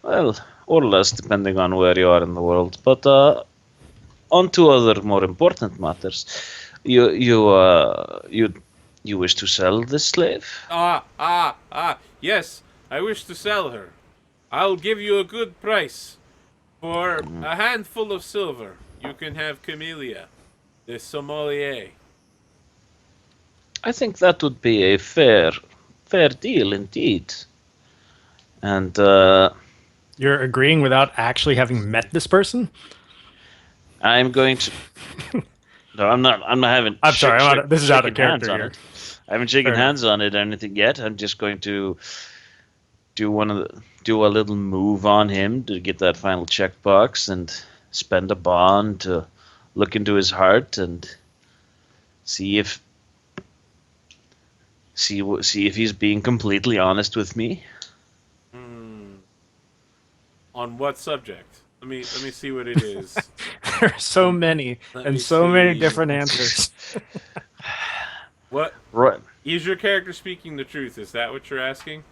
Well, or less, depending on where you are in the world. But on to other more important matters. You wish to sell this slave? Yes, I wish to sell her. I'll give you a good price. For a handful of silver, you can have Camellia, the sommelier. I think that would be a fair deal indeed. And You're agreeing without actually having met this person? I'm going to. No, I'm not. I'm not having I'm sorry, this is out of shaking hands character on here. it. I haven't shaken Fair enough. hands on it or anything yet. I'm just going to do a little move on him to get that final checkbox and spend a bond to look into his heart and see if see if he's being completely honest with me. Hmm. On what subject? Let me see what it is. There are so many Let and me so many see. different answers. What Right? is your character speaking the truth? Is that what you're asking?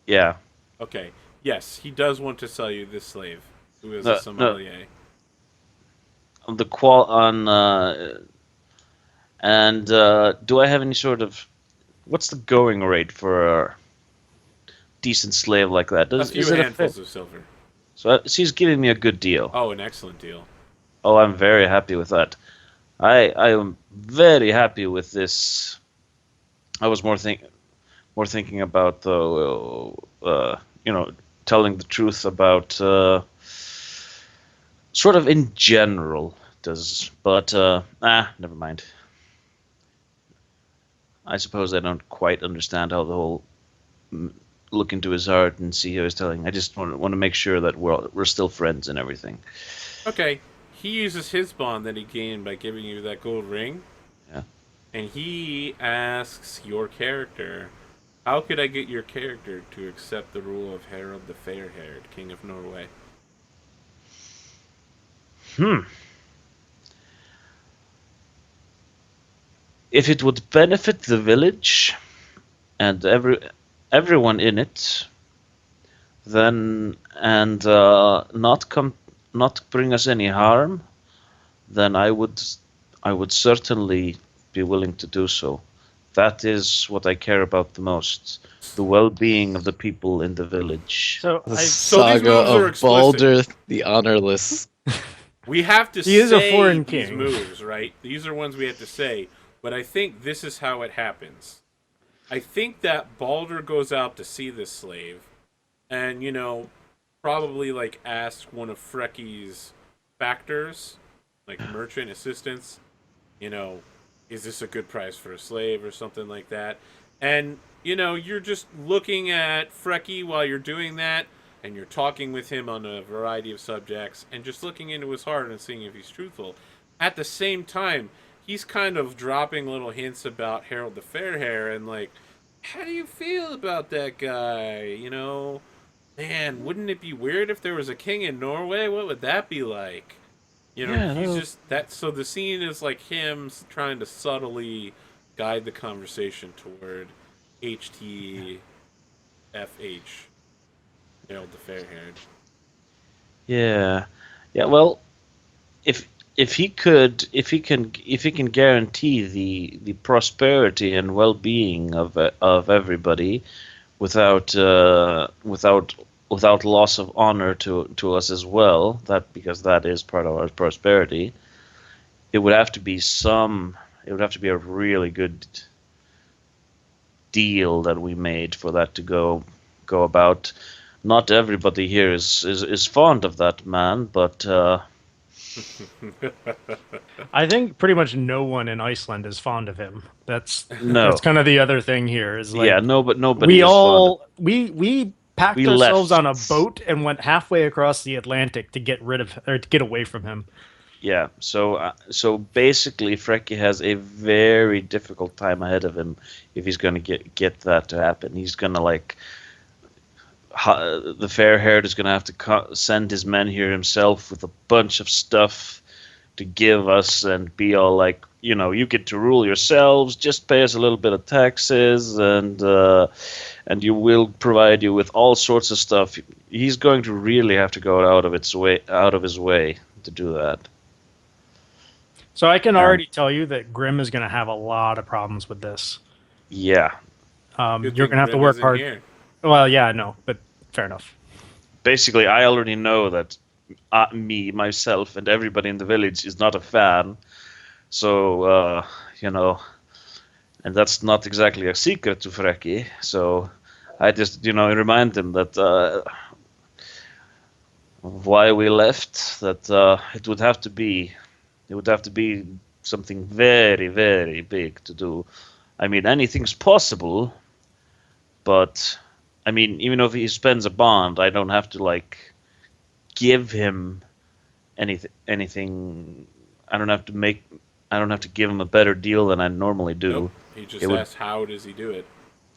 Yeah. Okay. Yes, he does want to sell you this slave, who is a No. No. sommelier. On the qual on and do I have any sort of what's the going rate for a decent slave like that? A Is few it a fair? handfuls of silver. So she's giving me a good deal. Oh, an excellent deal. Oh, I'm very happy with that. I am very happy with this. I was more thinking about the telling the truth about sort of in general does, but never mind. I suppose I don't quite understand how the whole look into his heart and see how he's telling. I just want to make sure that we're still friends and everything. Okay. He uses his bond that he gained by giving you that gold ring, Yeah. and he asks your character, "How could I get your character to accept the rule of Harald the Fair-Haired, King of Norway?" Hmm. If it would benefit the village and everyone in it, then and not bring us any harm, then I would certainly be willing to do so. That is what I care about the most, the well-being of the people in the village. So The So these saga moves are of explicit. Baldur the Honorless. We have to He is a say foreign these king. moves, right? These are ones we have to say, but I think this is how it happens. I think that Baldur goes out to see this slave, and probably like ask one of Frecky's factors, like merchant assistants, you know, is this a good price for a slave or something like that? And you're just looking at Frecky while you're doing that, and you're talking with him on a variety of subjects, and just looking into his heart and seeing if he's truthful. At the same time, he's kind of dropping little hints about Harold the Fairhair and like, how do you feel about that guy? Man, wouldn't it be weird if there was a king in Norway? What would that be like? Yeah, He's no, just that. So the scene is like him trying to subtly guide the conversation toward HTFH, Harold the Fairhaired. yeah, yeah. Well, if he can guarantee the prosperity and well-being of everybody without loss of honor to us as well, that because that is part of our prosperity, it would have to be a really good deal that we made for that to go about. Not everybody here is fond of that man, but I think pretty much no one in Iceland is fond of him. That's no, kind of the other thing here is yeah, like no, but nobody we is fond of. all we packed We ourselves on a left. boat and went halfway across the Atlantic to get rid of or to get away from him. Yeah, so basically, Frecky has a very difficult time ahead of him if he's going to get that to happen. He's going to the fair-haired is going to have to send his men here himself with a bunch of stuff give us and be all like, you get to rule yourselves. Just pay us a little bit of taxes, and you will provide you with all sorts of stuff. He's going to really have to go out of his way to do that. So I can already tell you that Grim is going to have a lot of problems with this. Yeah. Good You're thing going to have to Grim work isn't hard. here. Well, yeah, I know, but fair enough. Basically, I already know that me, myself, and everybody in the village is not a fan. So, and that's not exactly a secret to Freki. So I just, remind him that why we left, that it would have to be something very, very big to do. I mean, anything's possible, but I mean, even if he spends a bond, I don't have to like give him anything. I don't have to give him a better deal than I normally do. Nope. He just It would- asked, how does he do it?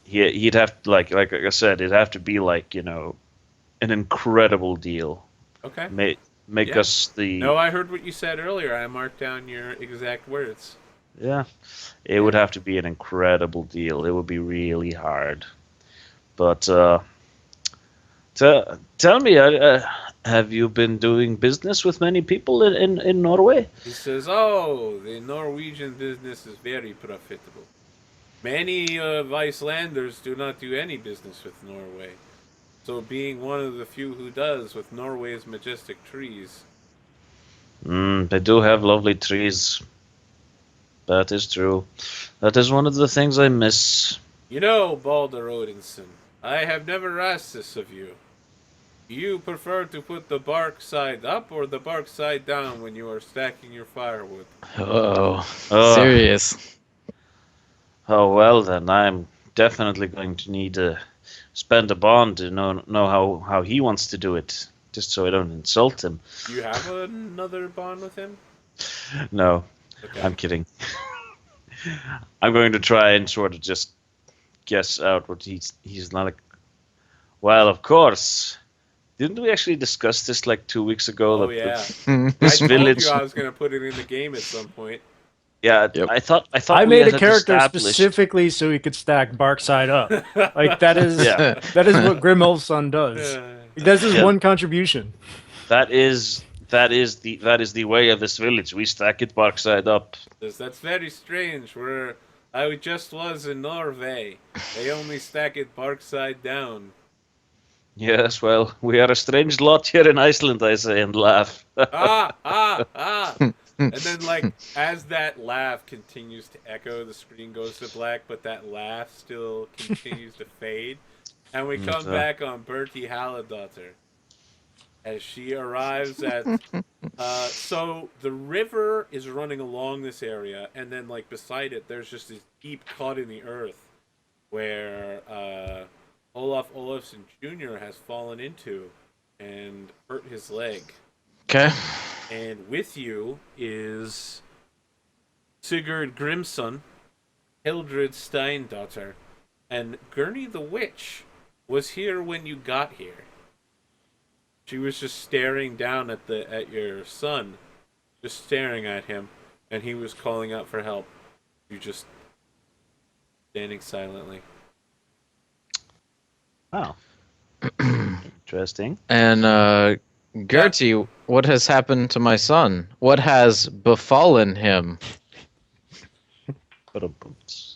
He'd have to, like I said, it'd have to be like, an incredible deal. Okay. Make Yeah. us the No, I heard what you said earlier. I marked down your exact words. Yeah. It would have to be an incredible deal. It would be really hard. But tell me, have you been doing business with many people in Norway? He says, oh, the Norwegian business is very profitable. Many of Icelanders do not do any business with Norway. So being one of the few who does with Norway's majestic trees. They do have lovely trees. That is true. That is one of the things I miss. You know, Baldur Odinson, I have never asked this of you. Do you prefer to put the bark side up or the bark side down when you are stacking your firewood? Oh, Oh. serious. Oh well, then I'm definitely going to need to spend a bond to know how he wants to do it, just so I don't insult him. Do you have another bond with him? No, Okay. I'm kidding. I'm going to try and sort of just guess out what he's not. Well, of course. Didn't we actually discuss this like 2 weeks ago? Oh, that yeah. this I told village. you I was going to put it in the game at some point. Yeah, Yep. I thought I we made a had character established. specifically so he could stack bark side up. Like that is Yeah. that is what Grim Ulfson does. That's his Yeah. one contribution. That is the way of this village. We stack it bark side up. That's very strange. Where I just was in Norway, they only stack it bark side down. Yes, well, we are a strange lot here in Iceland, I say, and laugh. Ah, ah, ah. And then, like, as that laugh continues to echo, the screen goes to black, but that laugh still continues to fade. And we come back on Bertie Halladottir as she arrives at. So the river is running along this area, and then, like, beside it, there's just this deep cut in the earth where Olaf Olafsson Jr. has fallen into and hurt his leg. Okay. And with you is Sigurd Grimson, Hildred Steindaughter, and Gurney the Witch was here when you got here. She was just staring down at your son, just staring at him, and he was calling out for help. You just standing silently. Wow. Interesting. And Gertie, what has happened to my son? What has befallen him?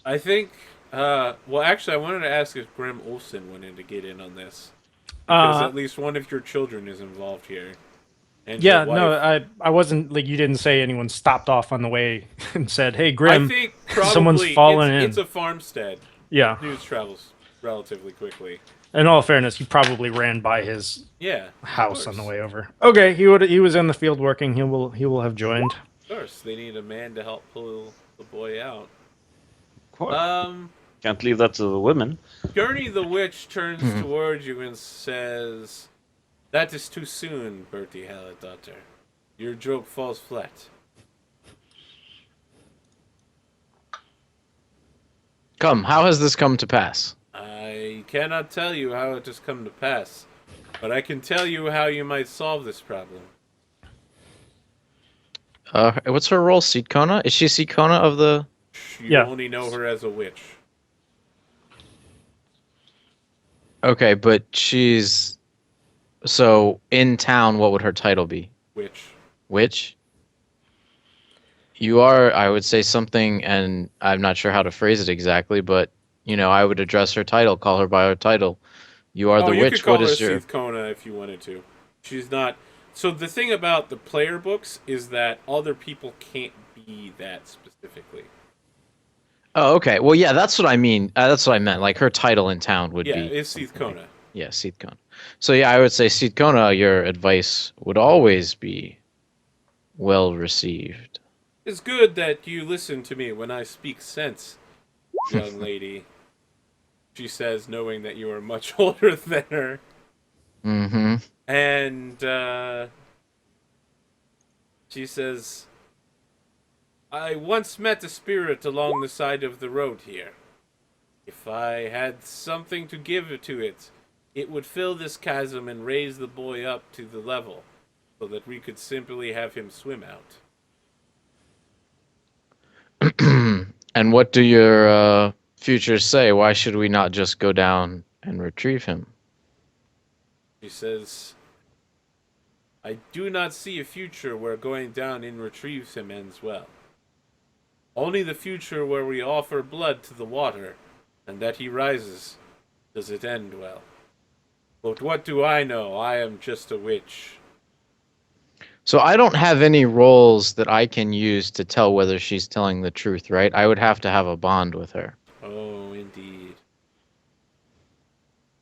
I think. Well, actually, I wanted to ask if Grim Olsen wanted to get in on this, because at least one of your children is involved here. And Yeah, your no, wife. I wasn't like you didn't say anyone stopped off on the way and said, "Hey, I Grim, think probably someone's fallen in." it's a farmstead. Yeah. News travels relatively quickly. In all fairness, he probably ran by his Yeah, house on the way over. Okay, he was in the field working. He will have joined. Of course, they need a man to help pull the boy out. Of course. Can't leave that to the women. Gurney the Witch turns towards you and says, "That is too soon, Bertie Halladottir. Your joke falls flat." Come, how has this come to pass? I cannot tell you how it has come to pass, but I can tell you how you might solve this problem. What's her role? Seed Kona? Is she Seed Kona of the? You Yeah. only know her as a witch. Okay, but she's so in town. What would her title be? Witch. Witch. You are, I would say something, and I'm not sure how to phrase it exactly, but I would address her title, call her by her title. You are Oh, the you could witch. call What her is your? Seath Kona if you wanted to. She's not. So the thing about the player books is that other people can't be that specifically. Oh, okay. Well, yeah, that's what I mean. That's what I meant. Like her title in town would Yeah, be. it's Seath something like- Kona. Yeah, Seed Kona. So yeah, I would say Seed Kona. Your advice would always be well received. It's good that you listen to me when I speak sense, young lady. She says, knowing that you are much older than her. Mm-hmm. And she says, I once met a spirit along the side of the road here. If I had something to give to it, it would fill this chasm and raise the boy up to the level, so that we could simply have him swim out. And what do your futures say? Why should we not just go down and retrieve him? She says, I do not see a future where going down and retrieves him ends well. Only the future where we offer blood to the water, and that he rises, does it end well. But what do I know? I am just a witch. So I don't have any roles that I can use to tell whether she's telling the truth, right? I would have to have a bond with her, Oh, indeed.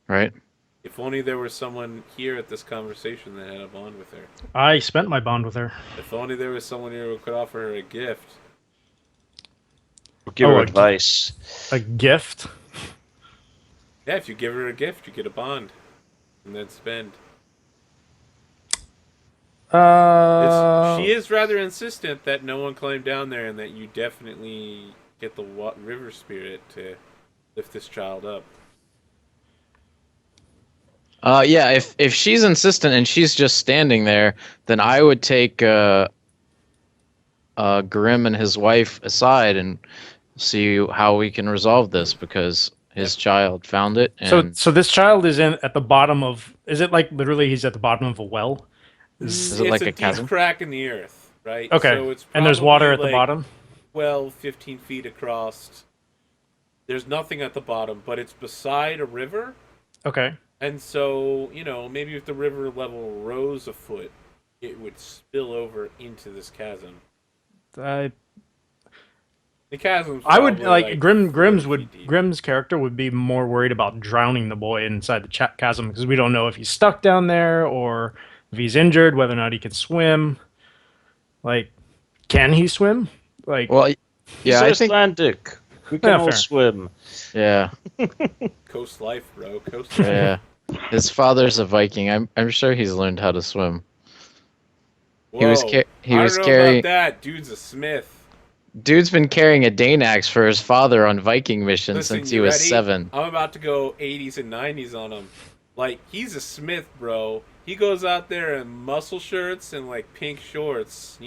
right? If only there was someone here at this conversation that had a bond with her. I spent my bond with her. If only there was someone here who could offer her a gift. Or give Oh, her a advice. A gift? Yeah, if you give her a gift, you get a bond. And then spend. She is rather insistent that no one climb down there and that you definitely get the river spirit to lift this child up. Yeah, if she's insistent and she's just standing there, then I would take Grimm and his wife aside and see how we can resolve this because his child found it. And So this child is at the bottom of. Is it like literally he's at the bottom of a well? Is it like a deep chasm? crack in the earth, right? Okay. So it's And there's water at the like bottom. 12, 15 feet across. There's nothing at the bottom, but it's beside a river. Okay. And so, maybe if the river level rose a foot, it would spill over into this chasm. The chasm's I would probably like 40 feet deep. Grimm's character would be more worried about drowning the boy inside the chasm because we don't know if he's stuck down there or if he's injured, whether or not he can swim. Like, can he swim? Like, well, yeah, I He's think Icelandic. We can Yeah, all fair. swim. yeah, Coast life, bro. Coast life. yeah. His father's a Viking. I'm sure he's learned how to swim. Whoa. He was I was don't know carrying. about that. Dude's a smith. Dude's been carrying a Dane axe for his father on Viking missions Listen, since he you was ready? 7. I'm about to go 80s and 90s on him. Like, he's a smith, bro. He goes out there in muscle shirts and, like, pink shorts.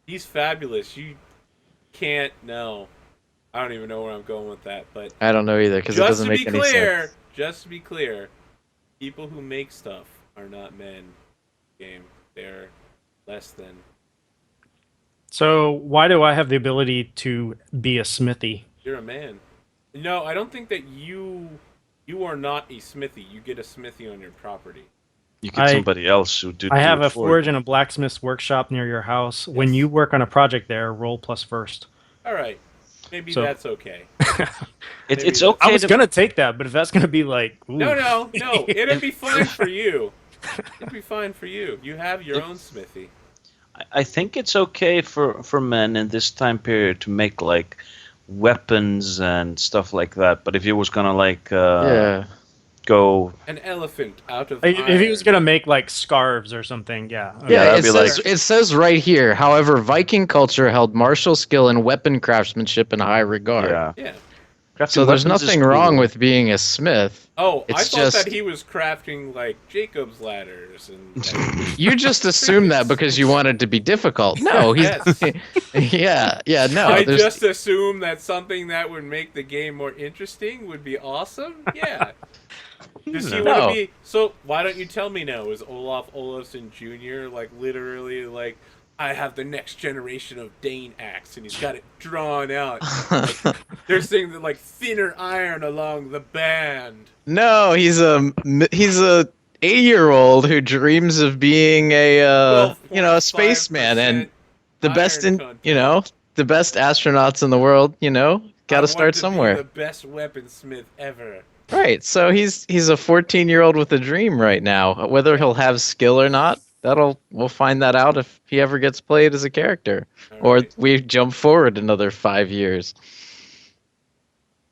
He's fabulous. You can't know. I don't even know where I'm going with that, but I don't know either because it doesn't make any sense. just to be clear, people who make stuff are not men. Game, they're less than. so why do I have the ability to be a smithy? You're a man. No, I don't think that you are not a smithy. You get a smithy on your property. You get somebody else who did. I have do it a for forge you. and a blacksmith's workshop near your house. When Yes. you work on a project there, roll plus first. All right, maybe So- that's okay. It's Maybe okay. I was to- gonna take that, but if that's gonna be like, ooh. No. It'd be fine for you. It'd be fine for you. You have your own smithy. I think it's okay for men in this time period to make like weapons and stuff like that. But if he was gonna Yeah. go, An elephant out of If he was iron. gonna make like scarves or something, yeah. Yeah, that'd it be says, like- it says right here, however, Viking culture held martial skill and weapon craftsmanship in high regard. yeah, Yeah. Crafting So there's weapons is nothing wrong cool. with being a smith. Oh, I It's thought just that he was crafting like Jacob's ladders and like, you just assumed that because you wanted to be difficult. No, he's Yes. yeah, no. I There's just assumed that something that would make the game more interesting would be awesome. Yeah. Does he want to No. be? So why don't you tell me now? Is Olaf Olafsson Jr. like literally like I have the next generation of Dane axe and he's got it drawn out? Like, they're saying that like thinner iron along the band. no, he's a 80-year-old who dreams of being a a spaceman and the best the best astronauts in the world, got to start somewhere. Be the best weaponsmith ever. Right. So he's a 14-year-old with a dream right now. Whether he'll have skill or not, we'll find that out if he ever gets played as a character, or right. we jump forward another 5 years.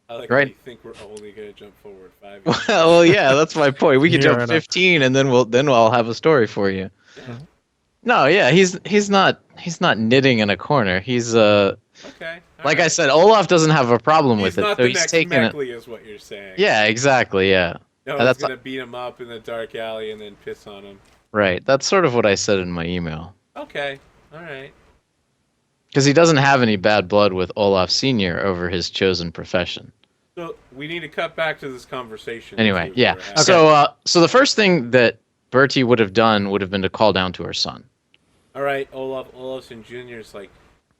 I like Right. how you think we're only gonna jump forward 5 years. Well, yeah, that's my point. We could Yeah, jump right on. 15, and then I'll have a story for you. Yeah. No, yeah, he's not knitting in a corner. He's Okay. like I said, Olaf doesn't have a problem He's with it, not so the he's next taking it. Meckley, is what you're saying. Yeah, exactly. Yeah, No And one's that's gonna beat him up in the dark alley and then piss on him. right. That's sort of what I said in my email. Okay. All right. Because he doesn't have any bad blood with Olaf Senior over his chosen profession. So we need to cut back to this conversation. Anyway, to yeah. where we're at. So the first thing that Bertie would have done would have been to call down to her son. All right, Olaf Olafsson Jr. is like,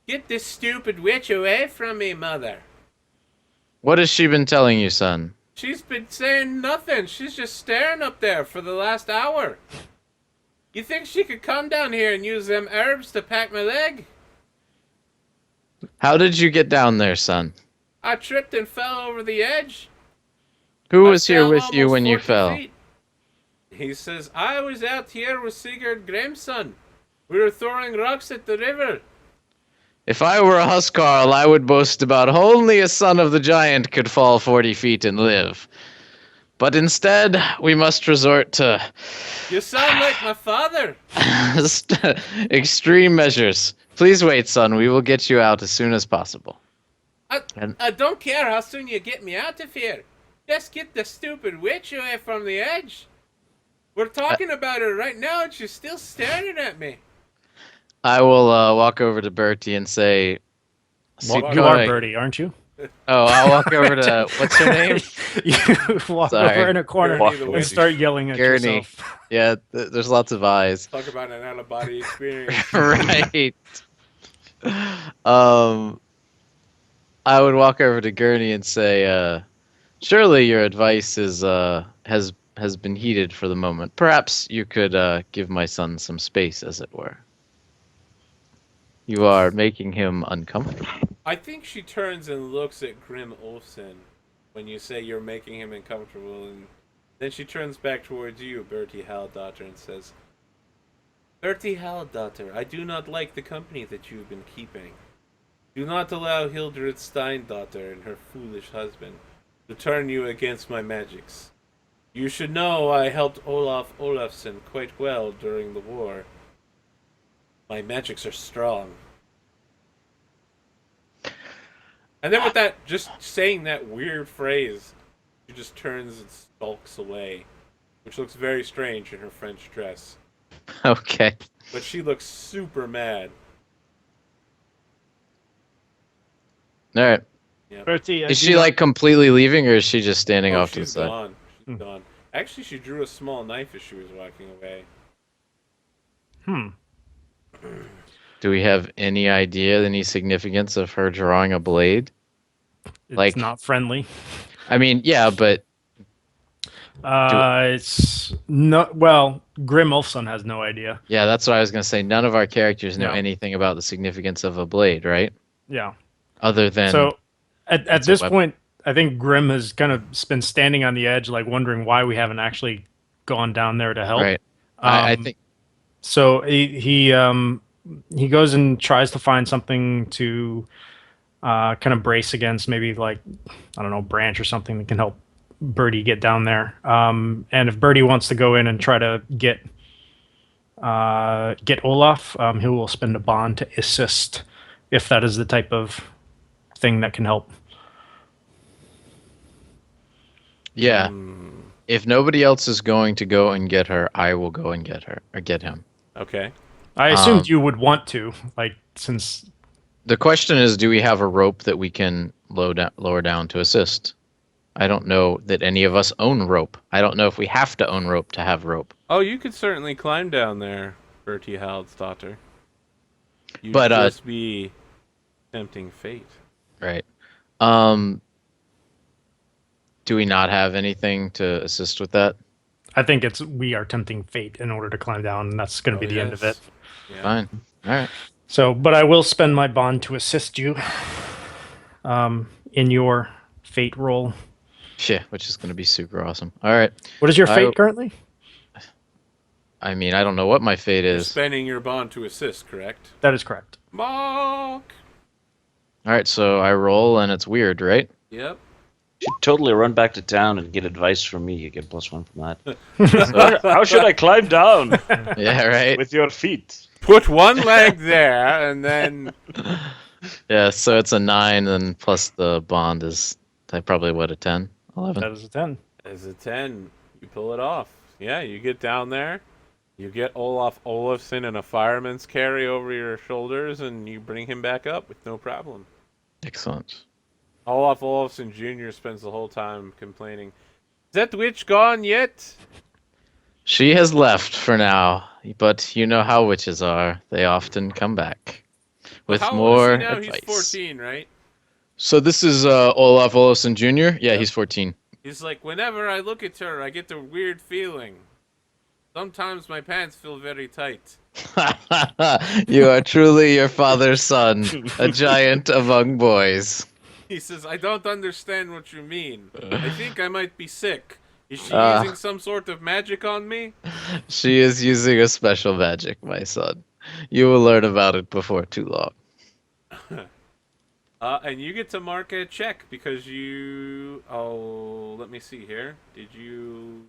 get this stupid witch away from me, mother. What has she been telling you, son? She's been saying nothing. She's just staring up there for the last hour. You think she could come down here and use them herbs to pack my leg? How did you get down there, son? I tripped and fell over the edge. Who I was here fell with you almost when you 40 fell? feet. He says, I was out here with Sigurd Grimson. We were throwing rocks at the river. If I were a Huskarl, I would boast about only a son of the giant could fall 40 feet and live. But instead, we must resort to You sound like my father. extreme measures. Please wait, son. We will get you out as soon as possible. I don't care how soon you get me out of here. Just get the stupid witch away from the edge. We're talking about her right now and she's still staring at me. I will walk over to Bertie and say, Well, You are Sigurd- Birdie, aren't you? Oh, I'll walk over to, what's her name? You walk Sorry. over in a corner Gurney the and witch. start yelling at Gurney. yourself. Yeah, there's lots of eyes. Talk about an out-of-body experience. Right. I would walk over to Gurney and say, surely your advice has been heeded for the moment. Perhaps you could give my son some space, as it were. You are making him uncomfortable. I think she turns and looks at Grim Olsen when you say you're making him uncomfortable, and then she turns back towards you, Bertie Halldaughter, and says, Bertie Halldaughter, I do not like the company that you've been keeping. Do not allow Hildred Steindaughter and her foolish husband to turn you against my magics. You should know I helped Olaf Olafsson quite well during the war. My magics are strong. And then with that, just saying that weird phrase, she just turns and skulks away, which looks very strange in her French dress. Okay. But she looks super mad. All right. Bertie, Is she like completely leaving, or is she just standing Oh, off to the she's side? gone. She's gone. Actually, she drew a small knife as she was walking away. Do we have any idea, any significance of her drawing a blade? It's Like- not friendly. I mean, yeah, but It's no. Well, Grim Ulfson has no idea. yeah, that's what I was gonna say. None of our characters know No. anything about the significance of a blade, right? Yeah. Other than So at it's a this weapon. point, I think Grim has kind of been standing on the edge, like wondering why we haven't actually gone down there to help. right. I Um, think So he goes and tries to find something to kind of brace against, maybe like, I don't know, branch or something that can help Birdie get down there. And if Birdie wants to go in and try to get Olaf, he will spend a bond to assist, if that is the type of thing that can help. Yeah. If nobody else is going to go and get her, I will go and get her or get him. Okay. I assumed you would want to, like, since The question is, do we have a rope that we can lower down to assist? I don't know that any of us own rope. I don't know if we have to own rope to have rope. Oh, you could certainly climb down there, Bertie Hald's daughter. You'd But, just be tempting fate. Right. Do we not have anything to assist with that? I think we are tempting fate in order to climb down, and that's going to be the end of it. Yeah. Fine. All right. So, but I will spend my bond to assist you in your fate roll. Yeah, which is going to be super awesome. All right. What is your fate currently? I mean, I don't know what my fate You're is. spending your bond to assist, correct? That is correct. Mark! All right, so I roll and it's weird, right? Yep. You should totally run back to town and get advice from me. You get +1 from that. How should I climb down? Yeah, right. With your feet. Put one leg there, and then... Yeah, so it's a 9, and plus the bond is probably, what, a 10? 11? That is a 10. As a 10, you pull it off. Yeah, you get down there, you get Olaf Olafsson and a fireman's carry over your shoulders, and you bring him back up with no problem. Excellent. Olaf Olafsson Jr. spends the whole time complaining, "Is that witch gone yet?" She has left for now, but you know how witches are. They often come back with How more old is he now? advice. He's 14, right? So this is Olaf Olafsson Jr.? Yeah, he's 14. He's like, whenever I look at her, I get the weird feeling. Sometimes my pants feel very tight. You are truly your father's son, a giant among boys. He says, I don't understand what you mean. I think I might be sick. Is she using some sort of magic on me? She is using a special magic, my son. You will learn about it before too long. And you get to mark a check because you... Oh, let me see here. Did you...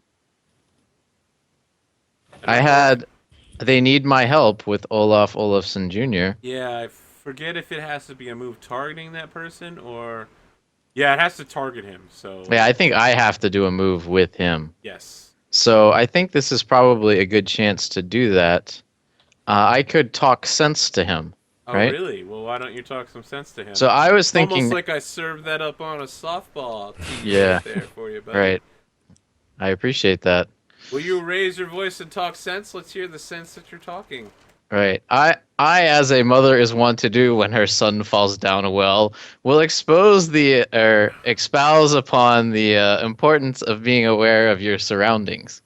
They need my help with Olaf Olafsson Jr. Yeah, I forget if it has to be a move targeting that person or... Yeah, it has to target him, so... Yeah, I think I have to do a move with him. Yes. So I think this is probably a good chance to do that. I could talk sense to him. Oh, right? really? Well, why don't you talk some sense to him? So I was thinking... Almost like I served that up on a softball tee Yeah. right there for you, buddy. Right. I appreciate that. Will you raise your voice and talk sense? Let's hear the sense that you're talking. Right. I, as a mother is wont to do when her son falls down a well, will expouse expouse upon the importance of being aware of your surroundings.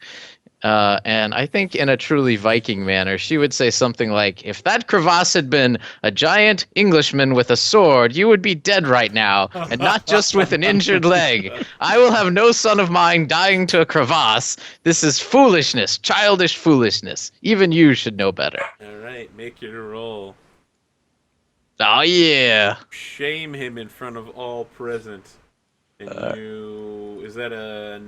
And I think in a truly Viking manner, she would say something like, if that crevasse had been a giant Englishman with a sword, you would be dead right now, and not just with an injured leg. I will have no son of mine dying to a crevasse. This is foolishness, childish foolishness. Even you should know better. All right, make your roll. Oh, yeah. Shame him in front of all present. And is that a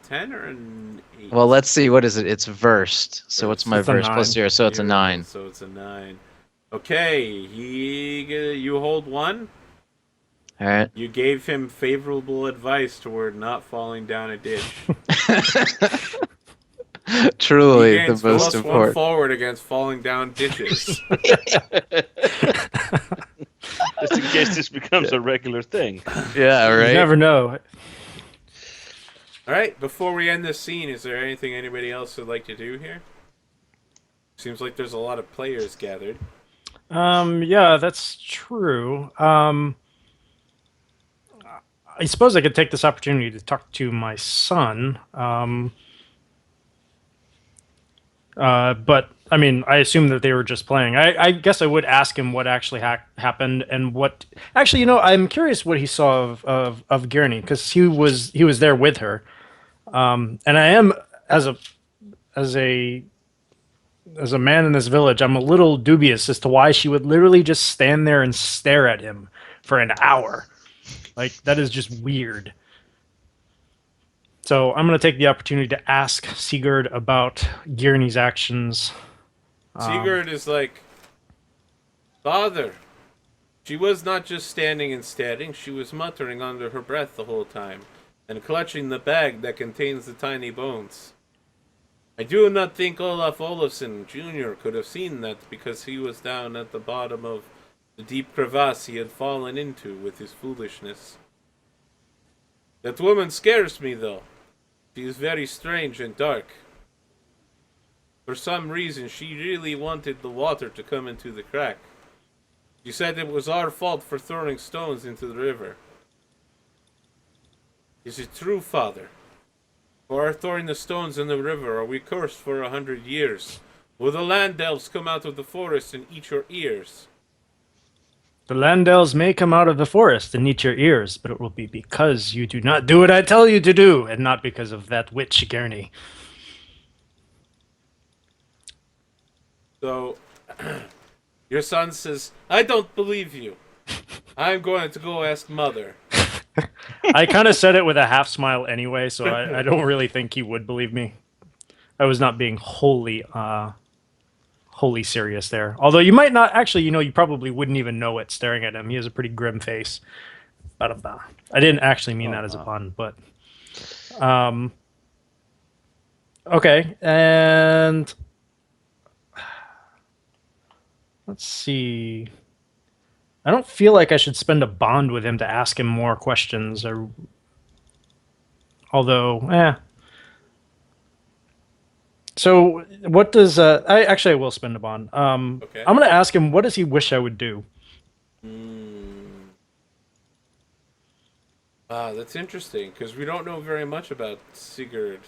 10 or an 8? Well, let's see. What is it? It's versed. So what's my It's a verse plus 9. 0? So it's a 9. So it's a 9. Okay, you hold 1. All right. You gave him favorable advice toward not falling down a ditch. Truly He the gains most +1 important. forward against falling down ditches. Just in case this becomes a regular thing. Yeah, right. You never know. All right, before we end this scene, is there anything anybody else would like to do here? Seems like there's a lot of players gathered. Yeah, that's true. I suppose I could take this opportunity to talk to my son. But I mean, I assume that they were just playing. I guess I would ask him what actually happened and what. Actually, I'm curious what he saw of Gurney because he was there with her, and I am as a man in this village, I'm a little dubious as to why she would literally just stand there and stare at him for an hour. Like that is just weird. So I'm going to take the opportunity to ask Sigurd about Gurney's actions. Sigurd is like, Father, she was not just standing and staring, she was muttering under her breath the whole time. and clutching the bag that contains the tiny bones. I do not think Olaf Olafsson Jr. could have seen that because he was down at the bottom of the deep crevasse he had fallen into with his foolishness. That woman scares me, though. She is very strange and dark. For some reason, she really wanted the water to come into the crack. She said it was our fault for throwing stones into the river. Is it true, Father? For our throwing the stones in the river, are we cursed for 100 years? Will the land elves come out of the forest and eat your ears? The land elves may come out of the forest and eat your ears, but it will be because you do not do what I tell you to do, and not because of that witch Gurney. So, your son says, I don't believe you. I'm going to go ask Mother. I kind of said it with a half smile anyway, so I don't really think he would believe me. I was not being wholly serious there. Although you might not actually, you probably wouldn't even know it staring at him. He has a pretty grim face. Ba-da-ba. I didn't actually mean that as a pun, but okay, and let's see. I don't feel like I should spend a bond with him to ask him more questions, or although, So what does I will spend a bond. Okay. I'm gonna ask him, what does he wish I would do? That's interesting, because we don't know very much about Sigurd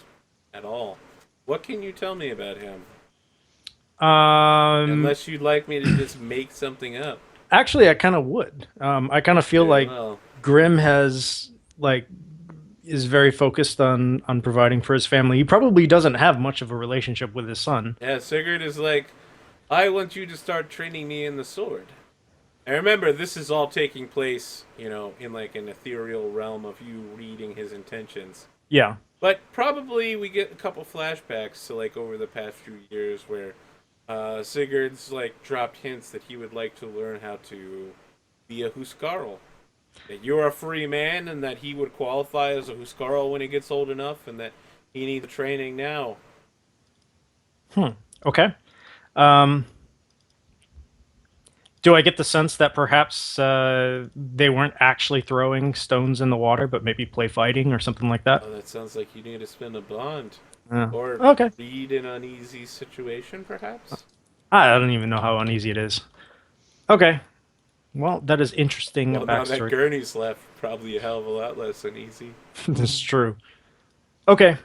at all. What can you tell me about him? Unless you'd like me to just make something up. Actually, I kind of would. I kind of feel like Grim is very focused on providing for his family. He probably doesn't have much of a relationship with his son. Yeah, Sigurd is like, I want you to start training me in the sword. And remember, this is all taking place, in like an ethereal realm of you reading his intentions. Yeah. But probably we get a couple flashbacks to like over the past few years where Sigurd's like dropped hints that he would like to learn how to be a Huskarl. That you're a free man and that he would qualify as a Huskarl when he gets old enough and that he needs training now. Okay. Do I get the sense that perhaps they weren't actually throwing stones in the water, but maybe play fighting or something like that? Oh, that sounds like you need to spend a bond. Or read an uneasy situation, perhaps? I don't even know how uneasy it is. Okay. Well, that is interesting. Well, now that Gurney's left, probably a hell of a lot less uneasy. This is true. Okay.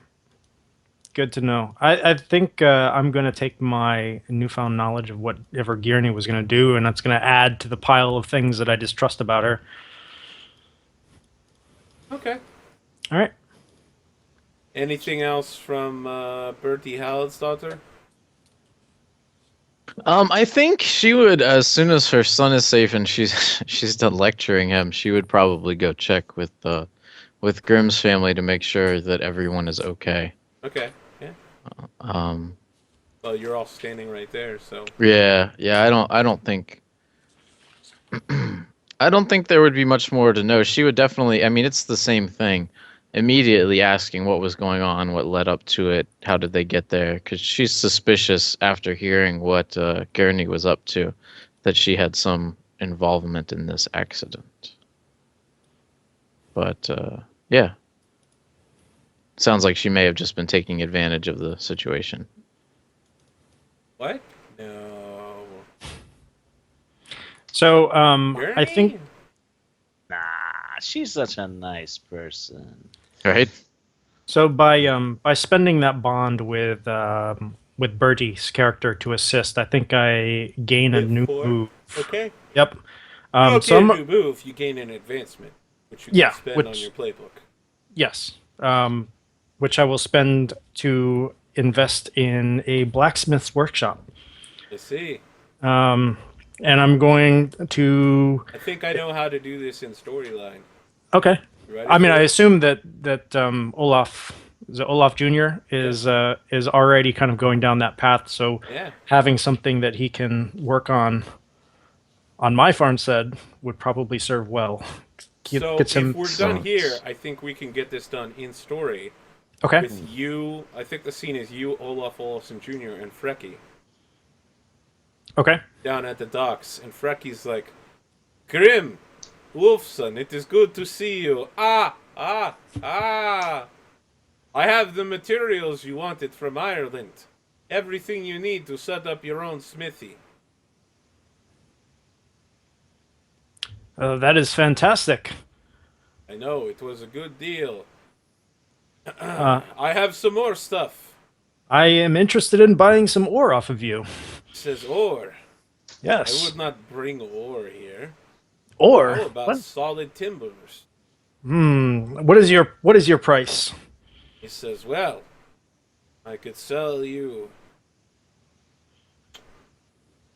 Good to know. I think I'm going to take my newfound knowledge of whatever Gurney was going to do, and that's going to add to the pile of things that I distrust about her. Okay. All right. Anything else from Bertie Hallett's daughter? I think she would, as soon as her son is safe and she's done lecturing him, she would probably go check with Grimm's family to make sure that everyone is okay. Okay. Yeah. Well, you're all standing right there, so. Yeah. I don't think. I don't think there would be much more to know. She would definitely. I mean, it's the same thing. Immediately asking what was going on, what led up to it, how did they get there? Because she's suspicious after hearing what Gurney was up to, that she had some involvement in this accident. But yeah, sounds like she may have just been taking advantage of the situation. What? No. So Gurney? I think. Nah, she's such a nice person. Right. So by spending that bond with Bertie's character to assist, I think I gain a new move. Okay. Yep. You don't So get a new move, you gain an advancement, which you can spend on your playbook. Yes. Which I will spend to invest in a blacksmith's workshop. I see. And I'm going to. I think I know how to do this in storyline. Okay. Ready I mean, for I it? assume that Olaf Jr. is already kind of going down that path. So Yeah. having something that he can work on my farmstead would probably serve well. So get some. if we're done here, I think we can get this done in story. Okay. With you, I think the scene is you, Olaf Olafsson Jr., and Freki Okay. down at the docks. And Freki's like, Grim, Wolfson, it is good to see you. Ah! I have the materials you wanted from Ireland. Everything you need to set up your own smithy. That is fantastic. I know, it was a good deal. Uh, I have some more stuff. I am interested in buying some ore off of you. It says ore. I Yes. would not bring ore here. Ore. How about What? solid timbers? What is your price? He says, well, I could sell you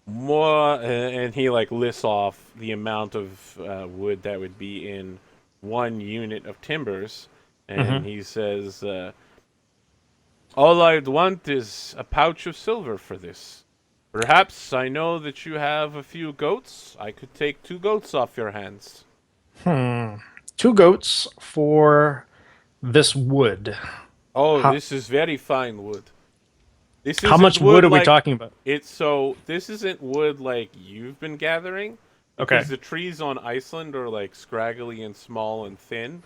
more, and he like lists off the amount of wood that would be in 1 unit of timbers, and he says, all I'd want is a pouch of silver for this. Perhaps I know that you have a few goats. I could take 2 goats off your hands. 2 goats for this wood. Oh, How- this is very fine wood. This How isn't much wood are we like- talking about? This isn't wood like you've been gathering. Okay. Because the trees on Iceland are like scraggly and small and thin.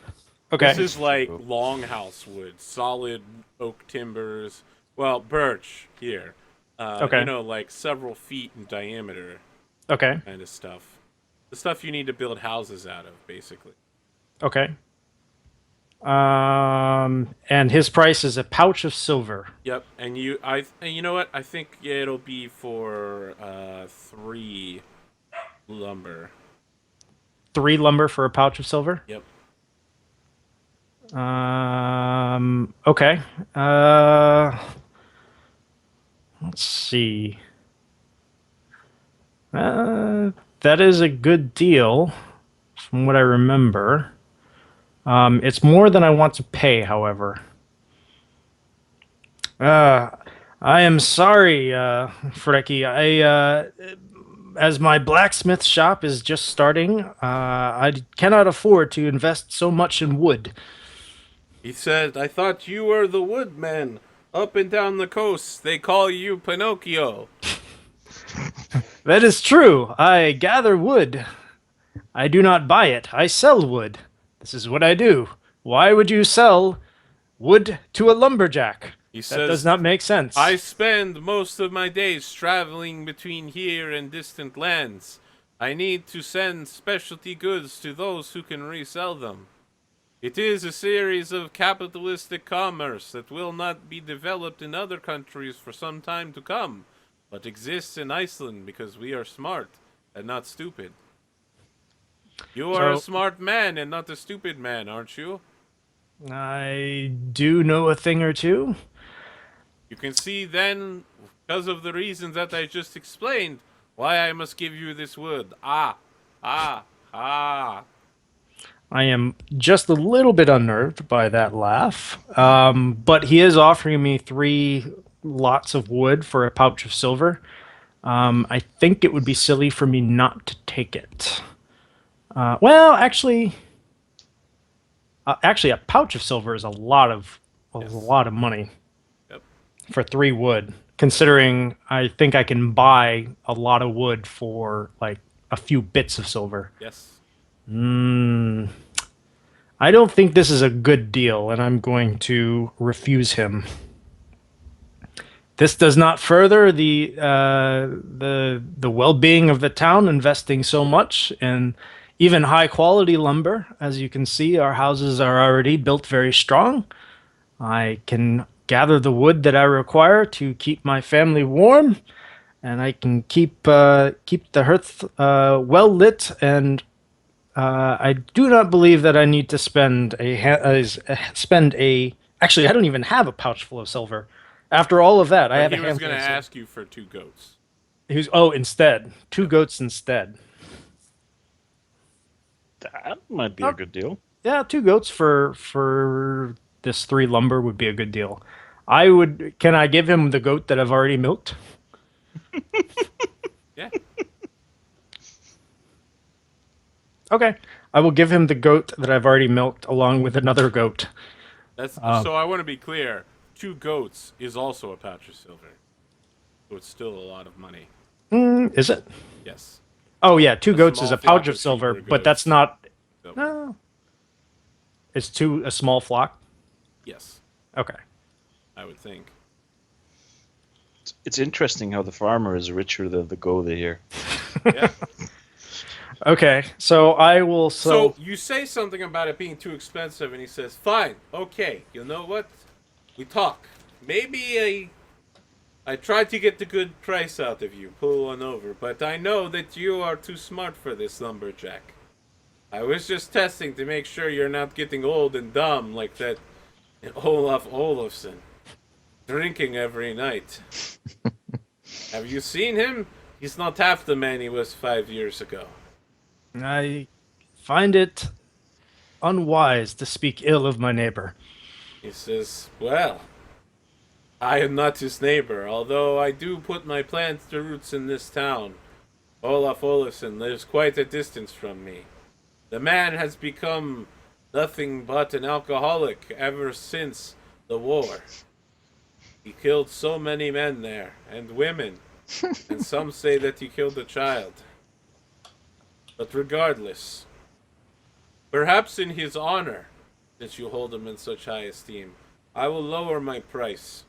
Okay. This is like longhouse wood, solid oak timbers. Well, birch here. Okay. You know, like several feet in diameter Okay. kind of stuff. The stuff you need to build houses out of, basically. Okay. And his price is a pouch of silver. Yep, and you know what? I think it'll be for 3 lumber. 3 lumber for a pouch of silver. Yep. Okay. Let's see. That is a good deal, from what I remember. It's more than I want to pay, however. I am sorry, Freki. As my blacksmith shop is just starting, I cannot afford to invest so much in wood. He said, I thought you were the woodman. Up and down the coast, they call you Pinocchio. That is true. I gather wood. I do not buy it. I sell wood. This is what I do. Why would you sell wood to a lumberjack? He That says, does not make sense. I spend most of my days traveling between here and distant lands. I need to send specialty goods to those who can resell them. It is a series of capitalistic commerce that will not be developed in other countries for some time to come, but exists in Iceland because we are smart and not stupid. You are a smart man and not a stupid man, aren't you? I do know a thing or two. You can see then, because of the reasons that I just explained, why I must give you this wood. Ah. I am just a little bit unnerved by that laugh. But he is offering me 3 lots of wood for a pouch of silver. I think it would be silly for me not to take it. Well, actually, a pouch of silver is a lot of money. Yep. For 3 wood. Considering I think I can buy a lot of wood for like a few bits of silver. Yes. I don't think this is a good deal, and I'm going to refuse him. This does not further the well-being of the town, investing so much in even high-quality lumber. As you can see, our houses are already built very strong. I can gather the wood that I require to keep my family warm, and I can keep the hearth well lit. And I do not believe that I need to spend Actually, I don't even have a pouch full of silver. After all of that, I have a He was handful going to of silver. ask you for 2 goats. Instead 2 goats instead. That might be a good deal. Yeah, 2 goats for this 3 lumber would be a good deal. Can I give him the goat that I've already milked? Yeah. Okay. I will give him the goat that I've already milked along with another goat. That's so. I want to be clear. 2 goats is also a pouch of silver, so it's still a lot of money. Is it? Yes. Oh yeah, 2 A goats is small a pouch flock of of silver, silver but that's goats. not. So, No. It's a small flock. yes, Okay. I would think. It's interesting how the farmer is richer than the goat here. Yeah. Okay. So I will sell. So you say something about it being too expensive, and he says, "Fine, okay. You know what? We talk. Maybe I tried to get the good price out of you, pull one over, but I know that you are too smart for this, lumberjack. I was just testing to make sure you're not getting old and dumb like that Olaf Olafsson, drinking every night. Have you seen him? He's not half the man he was 5 years ago." I find it unwise to speak ill of my neighbor. He says, "Well, I am not his neighbor, although I do put my plants to roots in this town. Olaf Olafsson lives quite a distance from me. The man has become nothing but an alcoholic ever since the war. He killed so many men there, and women, and some say that he killed a child. But regardless, perhaps in his honor, since you hold him in such high esteem, I will lower my price."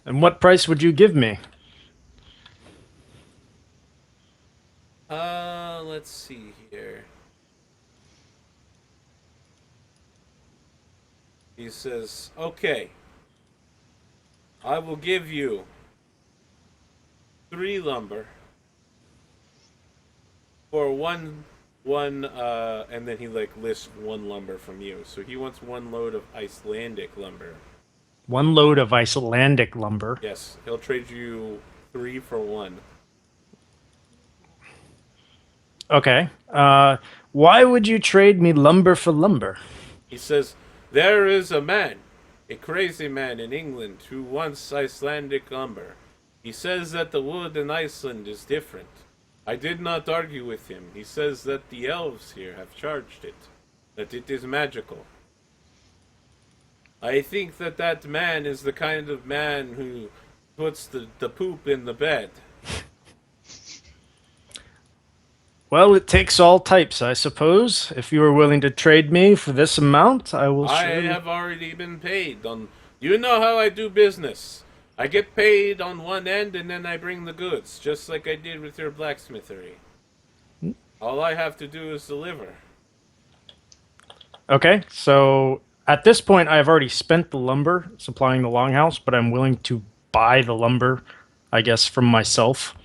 And what price would you give me? Let's see here. He says, "Okay, I will give you 3 lumber for one, and then he like lists 1 lumber from you. So he wants 1 load of Icelandic lumber. 1 load of Icelandic lumber. Yes, he'll trade you 3 for 1. Okay. Why would you trade me lumber for lumber? He says, "There is a man, a crazy man in England who wants Icelandic lumber. He says that the wood in Iceland is different. I did not argue with him. He says that the elves here have charged it, that it is magical. I think that that man is the kind of man who puts the poop in the bed." Well, it takes all types, I suppose. If you are willing to trade me for this amount, I will I surely... have already been paid on. You know how I do business. I get paid on one end and then I bring the goods, just like I did with your blacksmithery. All I have to do is deliver. Okay, so at this point, I've already spent the lumber supplying the longhouse, but I'm willing to buy the lumber, I guess, from myself.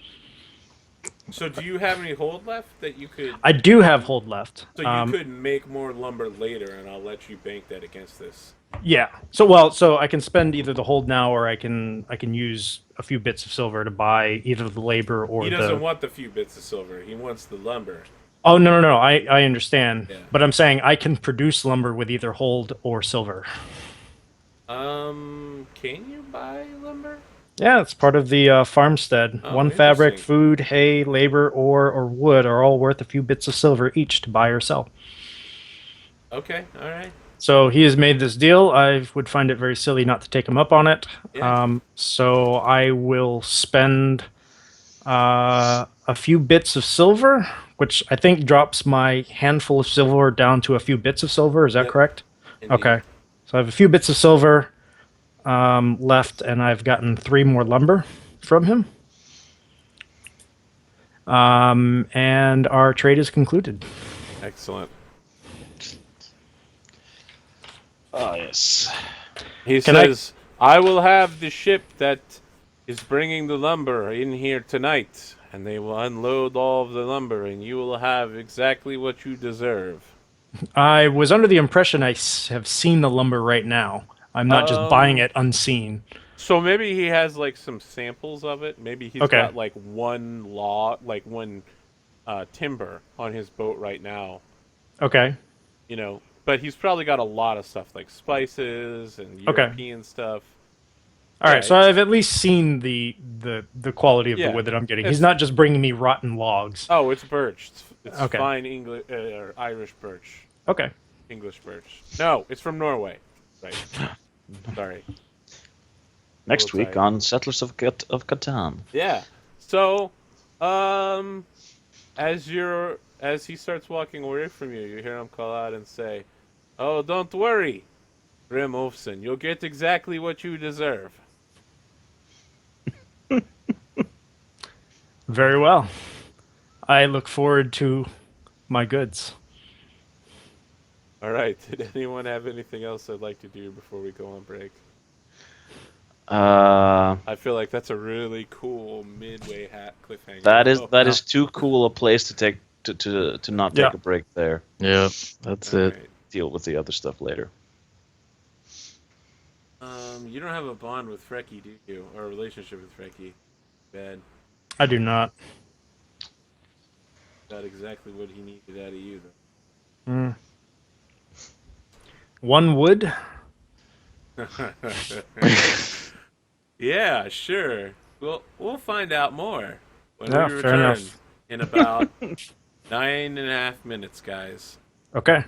So do you have any hold left that you could... I do have hold left. So you could make more lumber later, and I'll let you bank that against this. Yeah. So I can spend either the hold now, or I can use a few bits of silver to buy either the labor or He the... doesn't want the few bits of silver. He wants the lumber. Oh, no. I understand. Yeah. But I'm saying I can produce lumber with either hold or silver. Can you buy lumber? Yeah, it's part of the farmstead. Oh, One fabric, interesting. food, hay, labor, ore, or wood are all worth a few bits of silver each to buy or sell. Okay, alright. So he has made this deal. I would find it very silly not to take him up on it. Yeah. So I will spend a few bits of silver, which I think drops my handful of silver down to a few bits of silver. Is that Yep. correct? Indeed. Okay. So I have a few bits of silver left, and I've gotten 3 more lumber from him. And our trade is concluded. Excellent. Ah, yes. He Can says, I will have the ship that is bringing the lumber in here tonight, and they will unload all of the lumber, and you will have exactly what you deserve." I was under the impression I have seen the lumber right now. I'm not just buying it unseen. So maybe he has like some samples of it. Maybe he's Okay. got like one timber on his boat right now. Okay. You know, but he's probably got a lot of stuff like spices and Okay. European stuff. All right, Yeah, so I've at least seen the quality of Yeah, the wood that I'm getting. it's- He's not just bringing me rotten logs. Oh, it's birch. It's Okay. fine English or Irish birch. Okay. English birch. No, it's from Norway. Right. Sorry. Next Little week tight. on Settlers of Catan. Yeah. So, as he starts walking away from you, you hear him call out and say, "Oh, don't worry, Grim Ulfson. You'll get exactly what you deserve." Very well. I look forward to my goods. All right. Did anyone have anything else they'd like to do before we go on break? I feel like that's a really cool midway hat cliffhanger. That is too cool a place to take to not take Yeah. a break there. Yeah, that's All it. right. Deal with the other stuff later. You don't have a bond with Frecky, do you? Or a relationship with Frecky? Bad. I do not. Got exactly what he needed out of you, though. Mm. One wood? Yeah, sure. We'll find out more when Yeah, we fair return enough. in about 9.5 minutes, guys. Okay.